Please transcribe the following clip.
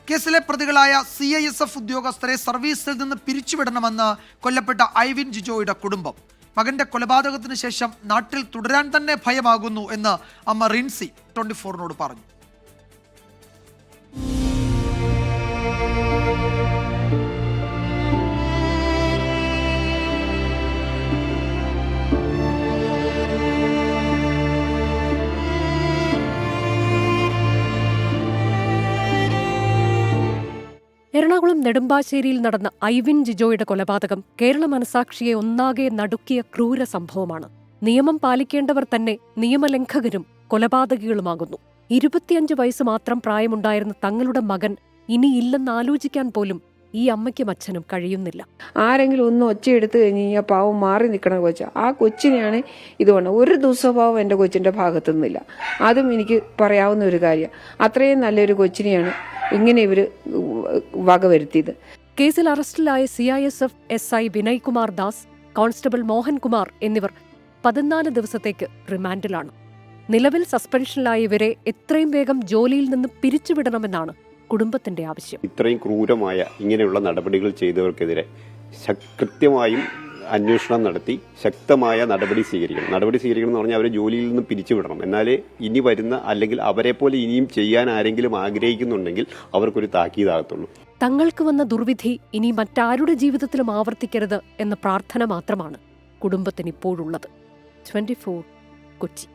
കേസിലെ പ്രതികളായ CISF ഉദ്യോഗസ്ഥരെ സർവീസിൽ നിന്ന് പിരിച്ചുവിടണമെന്ന് കൊല്ലപ്പെട്ട ഐവിൻ ജിജോയുടെ കുടുംബം. മകന്റെ കൊലപാതകത്തിന് ശേഷം നാട്ടിൽ തുടരാൻ തന്നെ ഭയമാകുന്നു എന്ന് അമ്മ റിൻസി 24-നോട് പറഞ്ഞു. എറണാകുളം നെടുമ്പാശ്ശേരിയിൽ നടന്ന ഐവിൻ ജിജോയുടെ കൊലപാതകം കേരള മനസാക്ഷിയെ ഒന്നാകെ നടുക്കിയ ക്രൂര സംഭവമാണ്. നിയമം പാലിക്കേണ്ടവർ തന്നെ നിയമലംഘകരും കൊലപാതകികളുമാകുന്നു. 25 വയസ്സ് മാത്രം പ്രായമുണ്ടായിരുന്ന തങ്ങളുടെ മകൻ ഇനിയില്ലെന്നാലോചിക്കാൻ പോലും ഈ അമ്മയ്ക്കും അച്ഛനും കഴിയുന്നില്ല. ആരെങ്കിലും ഒന്ന് ഒച്ചയെടുത്ത് കഴിഞ്ഞ് കഴിഞ്ഞാൽ പാവം മാറി നിൽക്കണ കൊച്ച, ആ കൊച്ചിനെയാണ് ഇതുകൊണ്ട് ഒരു ദുസ്വഭാവം എൻ്റെ കൊച്ചിൻ്റെ ഭാഗത്തുനിന്നില്ല. അതും എനിക്ക് പറയാവുന്ന ഒരു കാര്യം. അത്രയും നല്ലൊരു കൊച്ചിനെയാണ് ഇങ്ങനെ ഇവർ വകവരുത്തിയത്. കേസിൽ അറസ്റ്റിലായ CISF SI Vinay Kumar Das, constable Mohankumar എന്നിവർ 14 ദിവസത്തേക്ക് റിമാൻഡിലാണ്. നിലവിൽ സസ്പെൻഷനിലായ ഇവരെ എത്രയും വേഗം ജോലിയിൽ നിന്ന് പിരിച്ചുവിടണമെന്നാണ് കുടുംബത്തിന്റെ ആവശ്യം. ഇത്രയും ക്രൂരമായ ഇങ്ങനെയുള്ള നടപടികൾ ചെയ്തവർക്കെതിരെ കൃത്യമായും അന്വേഷണം നടത്തി ശക്തമായ നടപടി സ്വീകരിക്കണം. നടപടി സ്വീകരിക്കണം എന്ന് പറഞ്ഞാൽ അവരെ ജോലിയിൽ നിന്ന് പിരിച്ചുവിടണം. എന്നാലേ ഇനി വരുന്ന അല്ലെങ്കിൽ അവരെ പോലെ ഇനിയും ചെയ്യാൻ ആരെങ്കിലും ആഗ്രഹിക്കുന്നുണ്ടെങ്കിൽ അവർക്കൊരു താക്കീതാകത്തുള്ളൂ. തങ്ങൾക്ക് വന്ന ദുർവിധി ഇനി മറ്റാരുടെ ജീവിതത്തിലും ആവർത്തിക്കരുത് എന്ന പ്രാർത്ഥന മാത്രമാണ് കുടുംബത്തിന് ഇപ്പോഴുള്ളത്. 24 കൊച്ചി.